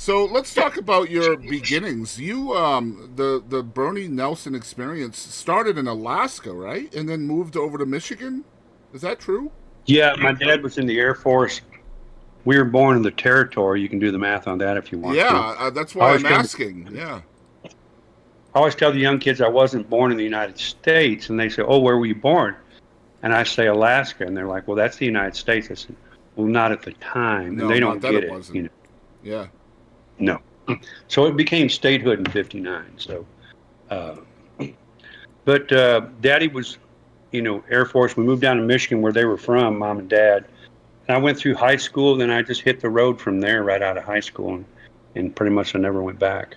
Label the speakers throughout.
Speaker 1: So let's talk about your beginnings. You, the Bernie Nelson experience started in Alaska, right? And then moved over to Michigan. Is that true?
Speaker 2: Yeah, my dad was in the Air Force. We were born in the territory. You can do the math on that if you want to.
Speaker 1: Yeah, that's
Speaker 2: I
Speaker 1: why
Speaker 2: always
Speaker 1: I'm
Speaker 2: tell
Speaker 1: asking. Yeah.
Speaker 2: I always tell the young kids I wasn't born in the United States, and they say, "Oh, where were you born?" And I say Alaska, and they're like, "Well, that's the United States." I said, "Well, not at the time," and
Speaker 1: No,
Speaker 2: they
Speaker 1: not
Speaker 2: don't
Speaker 1: that
Speaker 2: get
Speaker 1: it
Speaker 2: it,
Speaker 1: wasn't. Yeah.
Speaker 2: No. So it became statehood in '59. So, uh, but Daddy was, Air Force. We moved down to Michigan, where they were from, Mom and Dad. And I went through high school, then I just hit the road from there right out of high school, and pretty much I never went back.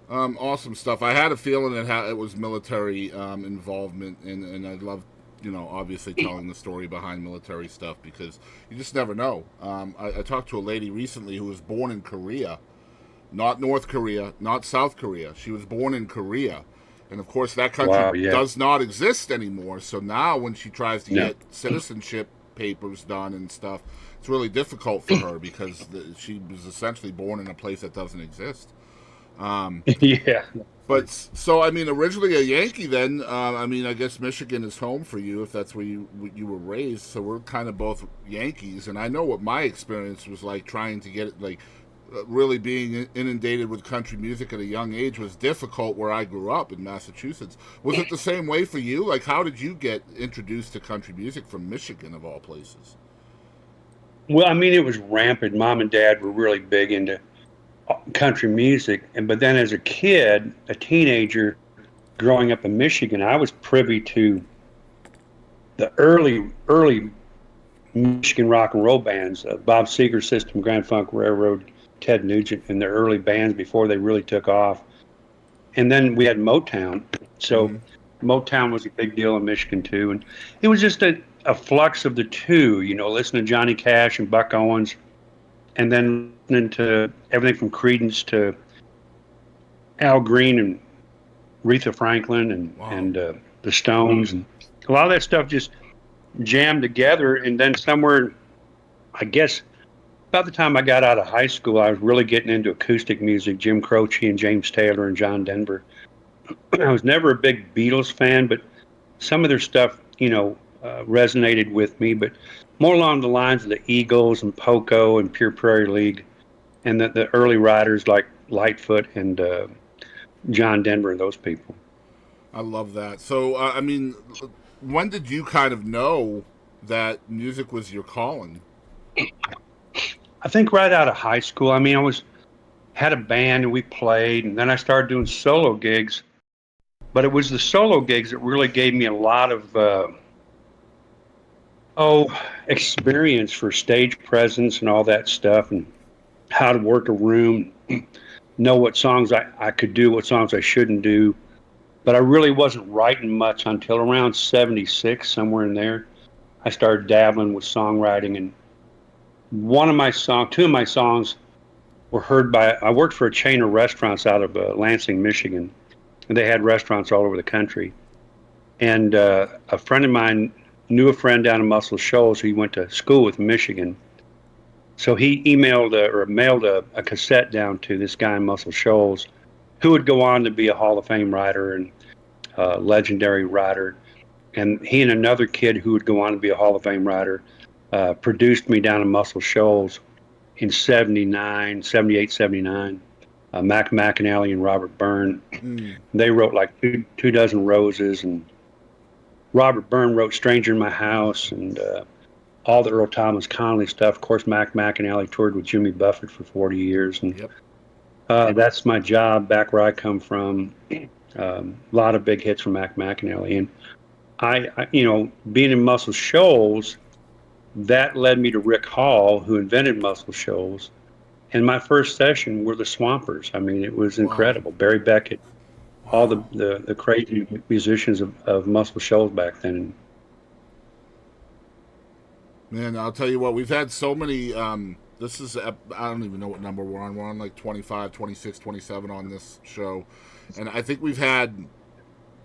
Speaker 1: Awesome stuff. I had a feeling it was military involvement, and I love, obviously telling the story behind military stuff because you just never know. I talked to a lady recently who was born in Korea, not North Korea, not South Korea. She was born in Korea. And of course, that country
Speaker 2: Wow, yeah.
Speaker 1: does not exist anymore. So now, when she tries to
Speaker 2: No.
Speaker 1: get citizenship papers done and stuff, it's really difficult for her because she was essentially born in a place that doesn't exist. Um,
Speaker 2: Yeah.
Speaker 1: but so, I mean, originally a Yankee. Then, I mean, I guess Michigan is home for you if that's where you were raised. So we're kind of both Yankees, and I know what my experience was like trying to get it like really being inundated with country music at a young age was difficult where I grew up in Massachusetts. Was it the same way for you? Like, how did you get introduced to country music from Michigan, of all places?
Speaker 2: Well, I mean, it was rampant. Mom and Dad were really big into country music, and but then as a kid, a teenager, growing up in Michigan, I was privy to the early Michigan rock and roll bands, Bob Seger System, Grand Funk Railroad, Ted Nugent, and their early bands before they really took off. And then we had Motown. So
Speaker 1: Mm-hmm.
Speaker 2: Motown was a big deal in Michigan too. And it was just a flux of the two, listening to Johnny Cash and Buck Owens, and then listening to everything from Creedence to Al Green and Aretha Franklin and,
Speaker 1: Wow.
Speaker 2: and the Stones. And a lot of that stuff just jammed together. And then somewhere, I guess, about the time I got out of high school, I was really getting into acoustic music, Jim Croce and James Taylor and John Denver. I was never a big Beatles fan, but some of their stuff, resonated with me, but more along the lines of the Eagles and Poco and Pure Prairie League and the early writers like Lightfoot and John Denver and those people.
Speaker 1: I love that. So, I mean, when did you kind of know that music was your calling?
Speaker 2: I think right out of high school, I mean, I was had a band and we played, and then I started doing solo gigs. But it was the solo gigs that really gave me a lot of oh experience for stage presence and all that stuff, and how to work a room, know what songs I could do, what songs I shouldn't do. But I really wasn't writing much until around 76, somewhere in there. I started dabbling with songwriting, and two of my songs were heard by, I worked for a chain of restaurants out of Lansing, Michigan, and they had restaurants all over the country. And a friend of mine knew a friend down in Muscle Shoals who he went to school with in Michigan. So he emailed or mailed a cassette down to this guy in Muscle Shoals who would go on to be a Hall of Fame writer and legendary writer. And he and another kid who would go on to be a Hall of Fame writer produced me down in Muscle Shoals in 79, 78, 79. Mac McAnally and Robert Byrne.
Speaker 1: Mm.
Speaker 2: They wrote like two dozen roses, and Robert Byrne wrote Stranger in My House and all the Earl Thomas Conley stuff. Of course, Mac McAnally toured with Jimmy Buffett for 40 years. And
Speaker 1: Yep.
Speaker 2: that's my job back where I come from. A lot of big hits from Mac McAnally. And being in Muscle Shoals, that led me to Rick Hall, who invented Muscle Shoals. And my first session were the Swampers. I mean, it was
Speaker 1: Wow.
Speaker 2: incredible. Barry Beckett, all
Speaker 1: Wow.
Speaker 2: the crazy musicians of Muscle Shoals back then.
Speaker 1: Man, I'll tell you what, we've had so many. This is, I don't even know what number we're on. We're on like 25, 26, 27 on this show. And I think we've had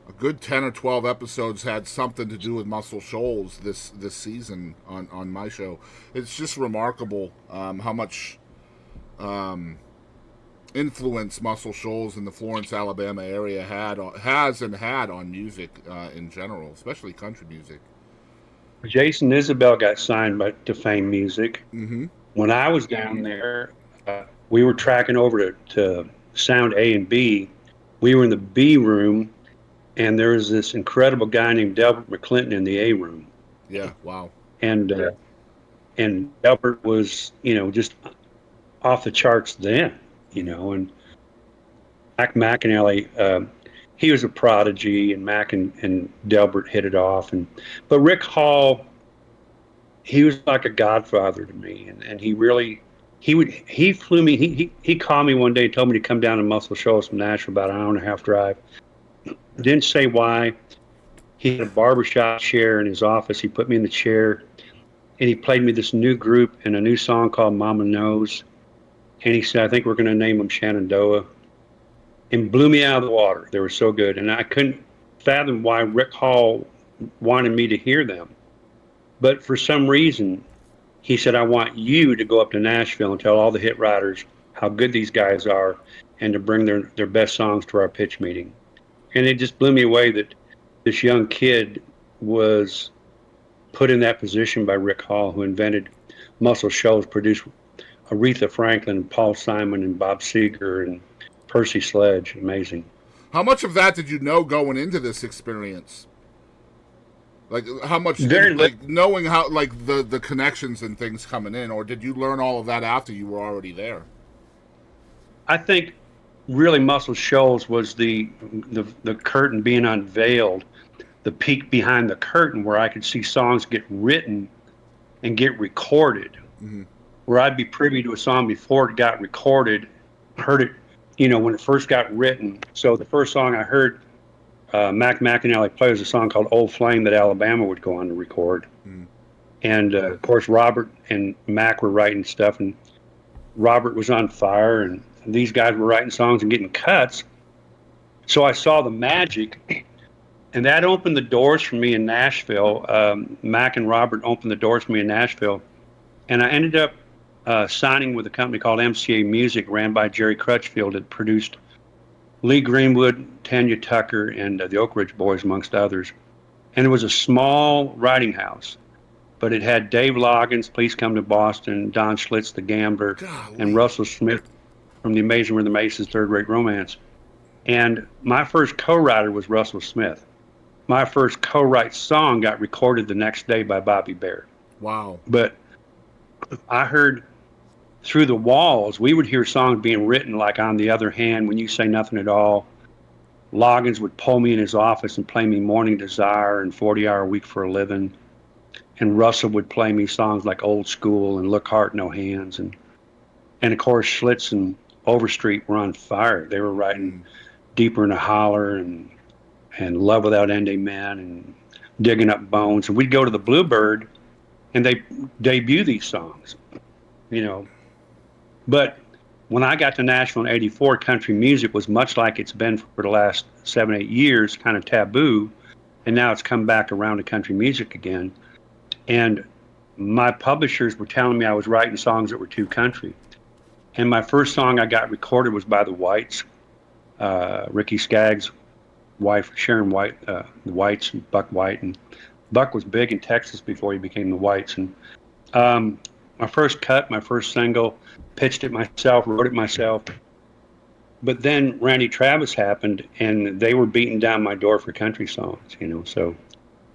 Speaker 1: a good 10 or 12 episodes had something to do with Muscle Shoals this season on my show. It's just remarkable how much influence Muscle Shoals in the Florence, Alabama area has and had on music in general, especially country music.
Speaker 2: Jason Isabel got signed to Fame Music.
Speaker 1: Mm-hmm.
Speaker 2: When I was down there, we were tracking over to Sound A and B. We were in the B room, and there was this incredible guy named Delbert McClinton in the A room.
Speaker 1: Yeah. Wow.
Speaker 2: And Delbert was, just off the charts then, and Mac McAnally, he was a prodigy, and Mac and Delbert hit it off. But Rick Hall, he was like a godfather to me, and he flew me. He called me one day and told me to come down to Muscle Shoals from Nashville, about an hour and a half drive. Didn't say why. He had a barbershop chair in his office. He put me in the chair, and he played me this new group and a new song called Mama Knows. And he said, I think we're going to name them Shenandoah. And blew me out of the water. They were so good. And I couldn't fathom why Rick Hall wanted me to hear them. But for some reason, he said, I want you to go up to Nashville and tell all the hit writers how good these guys are and to bring their best songs to our pitch meeting. And it just blew me away that this young kid was put in that position by Rick Hall, who invented Muscle Shoals, produced Aretha Franklin, Paul Simon, and Bob Seger, and Percy Sledge. Amazing.
Speaker 1: How much of that did you know going into this experience? Like how much,
Speaker 2: Very little.
Speaker 1: like knowing how, like the connections and things coming in, or did you learn all of that after you were already there?
Speaker 2: I think really Muscle Shoals was the curtain being unveiled, the peek behind the curtain where I could see songs get written and get recorded.
Speaker 1: Mm-hmm.
Speaker 2: Where I'd be privy to a song before it got recorded, heard it, when it first got written. So the first song I heard Mac McAnally play was a song called Old Flame that Alabama would go on to record. Mm. And of course, Robert and Mac were writing stuff, and Robert was on fire, and these guys were writing songs and getting cuts. So I saw the magic, and that opened the doors for me in Nashville. Mac and Robert opened the doors for me in Nashville, and I ended up signing with a company called MCA Music, ran by Jerry Crutchfield, that produced Lee Greenwood, Tanya Tucker, and the Oak Ridge Boys, amongst others. And it was a small writing house, but it had Dave Loggins, Please Come to Boston, Don Schlitz, The Gambler,
Speaker 1: Golly.
Speaker 2: and Russell Smith from The Amazing Rhythm Aces, Third Rate Romance. And my first co-writer was Russell Smith. My first co-write song got recorded the next day by Bobby Baird.
Speaker 1: Wow.
Speaker 2: But I heard through the walls, we would hear songs being written like On the Other Hand, When You Say Nothing at All. Loggins would pull me in his office and play me Morning Desire and 40-Hour Week for a Living. And Russell would play me songs like Old School and Look Heart, No Hands. And of course, Schlitz and Overstreet were on fire. They were writing Deeper in a Holler and Love Without End, Amen, and Digging Up Bones. And we'd go to the Bluebird, and they debut these songs, But when I got to Nashville in '84, country music was much like it's been for the last 7-8 years, kind of taboo. And now it's come back around to country music again. And my publishers were telling me I was writing songs that were too country. And my first song I got recorded was by the Whites, Ricky Skaggs' wife, Sharon White, the Whites, and Buck White. And Buck was big in Texas before he became the Whites. And my first cut, my first single, pitched it myself, wrote it myself. But then Randy Travis happened, and they were beating down my door for country songs, So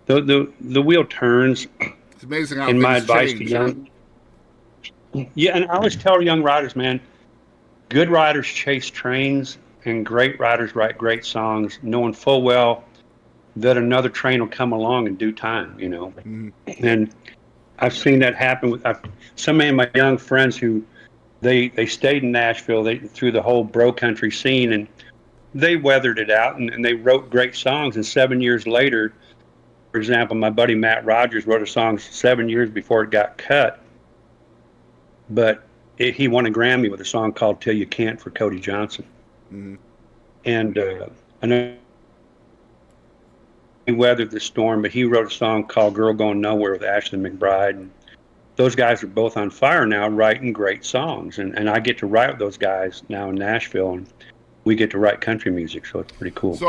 Speaker 2: the wheel turns.
Speaker 1: It's amazing how
Speaker 2: and my
Speaker 1: things
Speaker 2: advice
Speaker 1: change.
Speaker 2: to young, yeah, and I always tell young writers, man, good writers chase trains, and great writers write great songs, knowing full well that another train will come along in due time,
Speaker 1: Mm-hmm.
Speaker 2: And I've seen that happen with some of my young friends who they stayed in Nashville through the whole bro country scene, and they weathered it out, and they wrote great songs. And 7 years later, for example, my buddy Matt Rogers wrote a song 7 years before it got cut, but he won a Grammy with a song called Till You Can't for Cody Johnson.
Speaker 1: Mm-hmm.
Speaker 2: And I know he weathered the storm, but he wrote a song called Girl Going Nowhere with Ashley McBride. And those guys are both on fire now, writing great songs, and I get to write with those guys now in Nashville, and we get to write country music, so it's pretty cool.
Speaker 1: So